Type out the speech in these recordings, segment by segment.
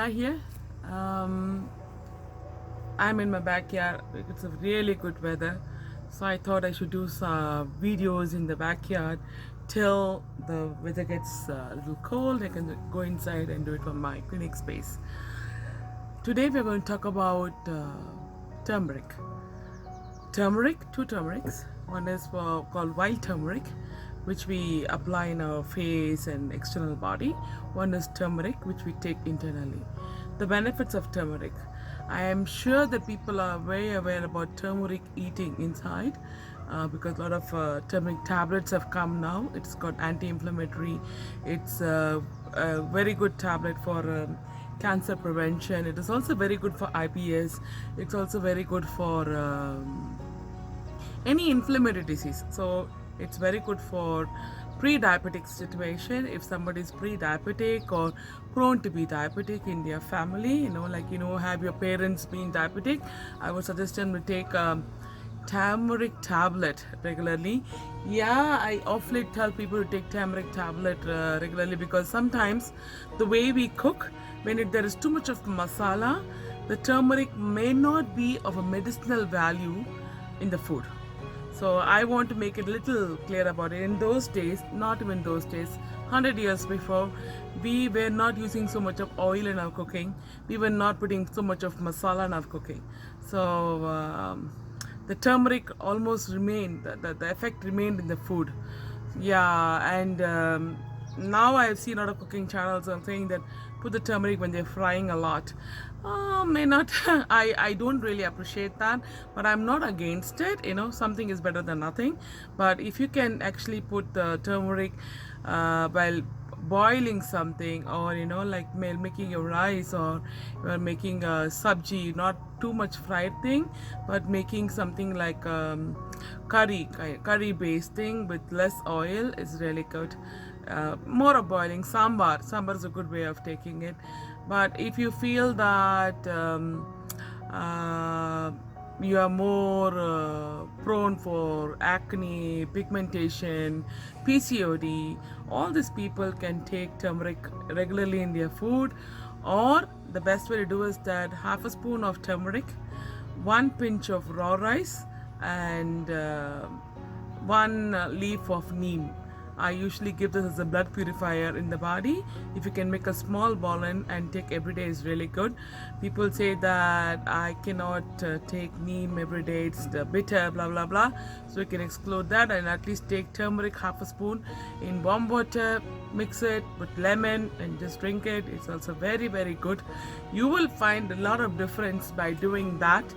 Ella here. Um, I'm in my backyard. It's a really good weather, so I thought I should do some videos in the backyard till the weather gets a little cold. I can go inside and do it from my clinic space. Today we're going to talk about turmeric. Two turmerics. One is called wild turmeric, which we apply in our face and external body. One is turmeric, which we take internally. The benefits of turmeric. I am sure that people are very aware about turmeric eating inside, because a lot of turmeric tablets have come now. It's got anti-inflammatory. It's a very good tablet for cancer prevention. It is also very good for IBS. It's also very good for any inflammatory disease. So it's very good for pre-diabetic situation. If somebody is pre-diabetic or prone to be diabetic in their family, have your parents being diabetic, I would suggest them to take turmeric tablet regularly. Yeah, I awfully tell people to take turmeric tablet regularly, because sometimes the way we cook, there is too much of masala, the turmeric may not be of a medicinal value in the food. So I want to make it a little clear about it. In those days, not even those days, 100 years before, we were not using so much of oil in our cooking. We were not putting so much of masala in our cooking. So the turmeric almost remained, the effect remained in the food. Yeah, and now I've seen a lot of cooking channels saying that put the turmeric when they're frying a lot. May not. I don't really appreciate that, but I'm not against it. Something is better than nothing. But if you can actually put the turmeric while boiling something, or like making your rice, or you're making a sabji, not too much fried thing, but making something like curry based thing with less oil is really good. More of boiling. Sambar is a good way of taking it. But if you feel that you are more prone for acne, pigmentation, PCOD, all these people can take turmeric regularly in their food. Or the best way to do is that half a spoon of turmeric, one pinch of raw rice, and one leaf of neem. I usually give this as a blood purifier in the body. If you can make a small ball and take every day, is really good. People say that I cannot take neem every day, it's bitter, blah blah blah. So you can exclude that and at least take turmeric half a spoon in warm water, mix it with lemon and just drink it. It's also very very good. You will find a lot of difference by doing that.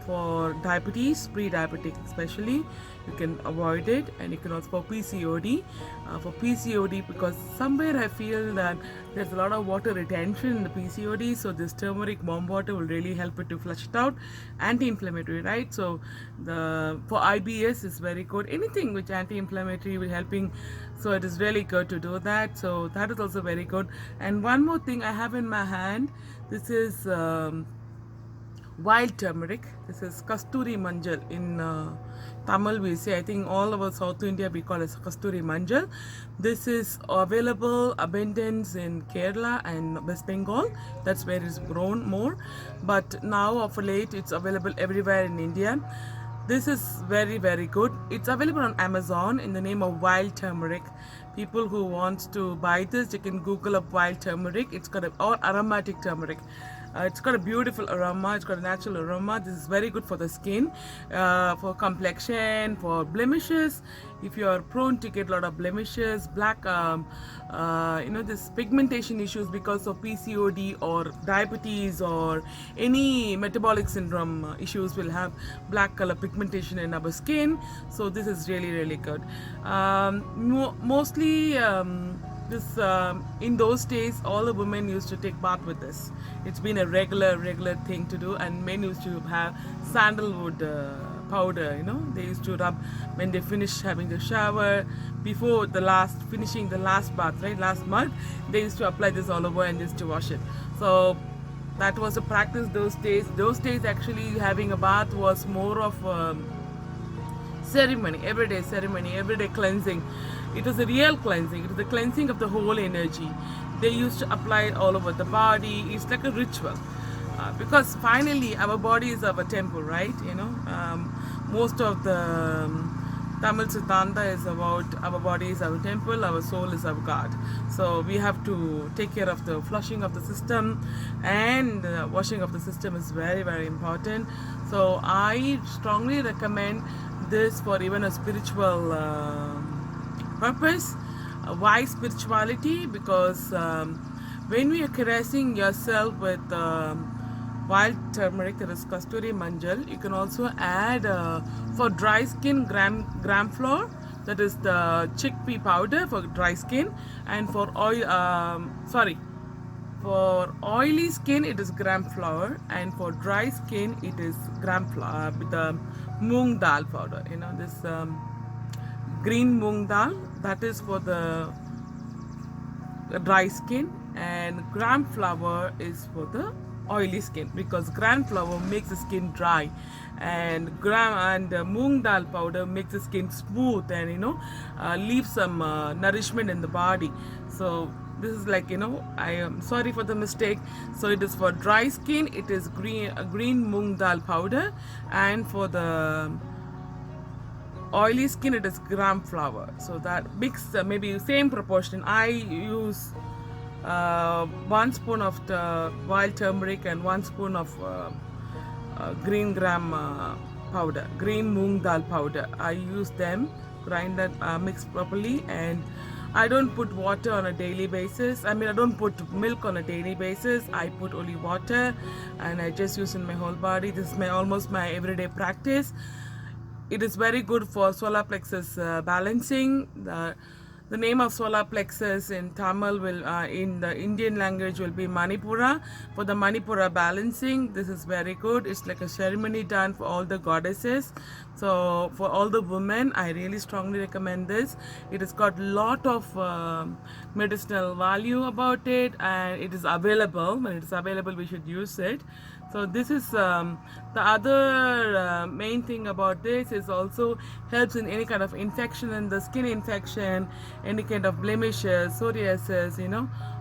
For diabetes, pre-diabetic especially, you can avoid it. And you can also for PCOD, because somewhere I feel that there's a lot of water retention in the PCOD, so this turmeric warm water will really help it to flush it out. Anti-inflammatory, right? So for IBS is very good. Anything which anti-inflammatory will helping, so it is really good to do that. So that is also very good. And one more thing I have in my hand, this is wild turmeric. This is kasturi manjal. In Tamil we say, I think all over South India we call it kasturi manjal. This is available abundance in Kerala and West Bengal. That's where it's grown more. But now of late it's available everywhere in India. This is very very good. It's available on Amazon in the name of wild turmeric. People who want to buy this, you can Google up wild turmeric. It's got or aromatic turmeric. It's got a beautiful aroma. It's got a natural aroma. This is very good for the skin, for complexion, for blemishes. If you are prone to get a lot of blemishes, black, this pigmentation issues because of PCOD or diabetes or any metabolic syndrome issues, will have black color pigmentation in our skin. So this is really really good. Mostly. In those days, all the women used to take bath with this. It's been a regular thing to do, and men used to have sandalwood powder. They used to rub when they finish having the shower, before finishing the last bath, right, last mud. They used to apply this all over and just to wash it. So that was a practice those days. Those days, actually, having a bath was more of ceremony, everyday cleansing. It is a real cleansing. It is the cleansing of the whole energy. They used to apply it all over the body. It's like a ritual. Because finally our body is our temple, right? Most of the Tamil Siddhanta is about our body is our temple, our soul is our God. So we have to take care of the flushing of the system, and washing of the system is very, very important. So I strongly recommend this for even a spiritual purpose. Why spirituality? Because when we are caressing yourself with wild turmeric, that is kasturi manjal, you can also add for dry skin gram flour, that is the chickpea powder for dry skin, and for for oily skin it is gram flour, and for dry skin it is gram flour with the moong dal powder. This green moong dal, that is for the dry skin, and gram flour is for the oily skin, because gram flour makes the skin dry, and moong dal powder makes the skin smooth, and leave some nourishment in the body. So this is like, I am sorry for the mistake. So it is for dry skin, it is green moong dal powder, and for the oily skin it is gram flour. So that mix maybe same proportion. I use 1 spoon of the wild turmeric and 1 spoon of green moong dal powder. I use them, grind that, mix properly, and I don't put water on a daily basis. I don't put milk on a daily basis. I put only water, and I just use in my whole body. This is almost my everyday practice. It is very good for solar plexus balancing. The name of solar plexus in Tamil will, in the Indian language, will be Manipura. For the Manipura balancing, this is very good. It's like a ceremony done for all the goddesses. So for all the women, I really strongly recommend this. It has got lot of medicinal value about it, and it is available. When it is available, we should use it. So this is the other main thing about this is also helps in any kind of infection in the skin infection, any kind of blemishes, psoriasis,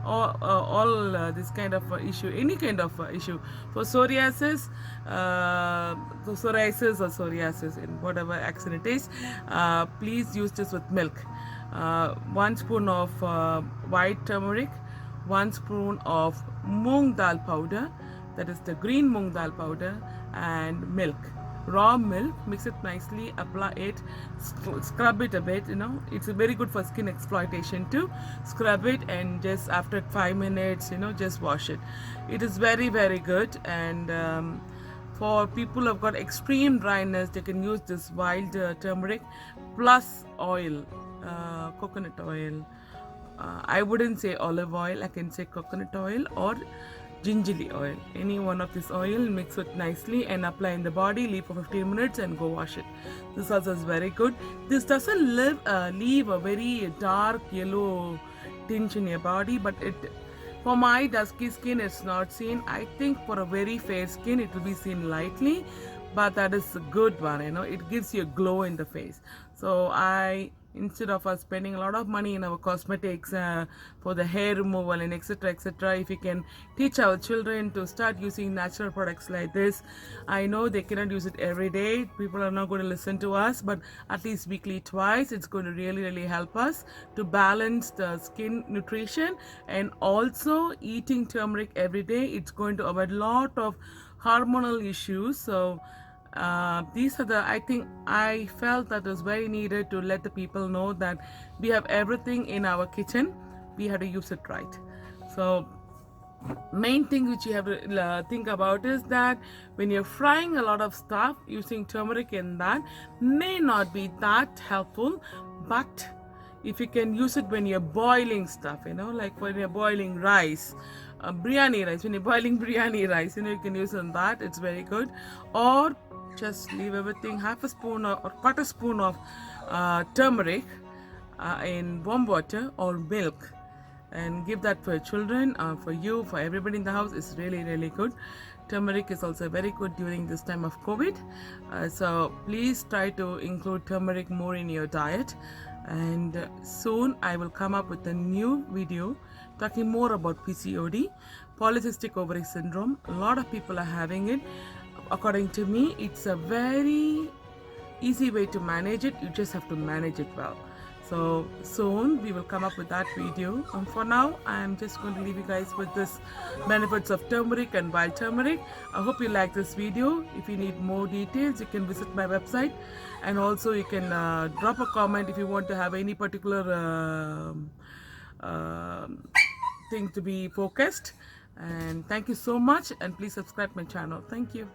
all this kind of issue, any kind of issue. For psoriasis, or psoriasis, in whatever accent it is, please use this with milk. 1 spoon of white turmeric, 1 spoon of moong dal powder, that is the green moong dal powder, and milk, raw milk. Mix it nicely, apply it, scrub it a bit. It's very good for skin exploitation too. Scrub it, and just after 5 minutes, just wash it. It is very, very good. And for people who have got extreme dryness, they can use this wild turmeric plus oil, coconut oil. I wouldn't say olive oil, I can say coconut oil or gingerly oil. Any one of this oil, mix it nicely and apply in the body, leave for 15 minutes and go wash it. This also is very good. This doesn't leave a very dark yellow tinge in your body, but for my dusky skin it's not seen. I think for a very fair skin it will be seen lightly, but that is a good one. It gives you a glow in the face. So instead of us spending a lot of money in our cosmetics for the hair removal and etc., if we can teach our children to start using natural products like this. I know they cannot use it every day, people are not going to listen to us, but at least weekly twice, it's going to really, really help us to balance the skin nutrition. And also eating turmeric every day, it's going to avoid a lot of hormonal issues. So these are I think I felt that it was very needed to let the people know that we have everything in our kitchen, we have to use it right. So main thing which you have to think about is that when you're frying a lot of stuff, using turmeric in that may not be that helpful, but if you can use it when you're boiling stuff, like when you're boiling rice, biryani rice, when you're boiling biryani rice, you can use on that, it's very good. Or just leave everything, half a spoon or quarter spoon of turmeric in warm water or milk, and give that for your children, for you, for everybody in the house. Is really, really good. Turmeric is also very good during this time of COVID. So please try to include turmeric more in your diet. And soon I will come up with a new video talking more about PCOD, polycystic ovary syndrome. A lot of people are having it. According to me, it's a very easy way to manage it. You just have to manage it well. So soon we will come up with that video. And for now, I'm just going to leave you guys with this benefits of turmeric and wild turmeric. I hope you like this video. If you need more details, you can visit my website, and also you can drop a comment if you want to have any particular thing to be focused. And thank you so much, and please subscribe my channel. Thank you.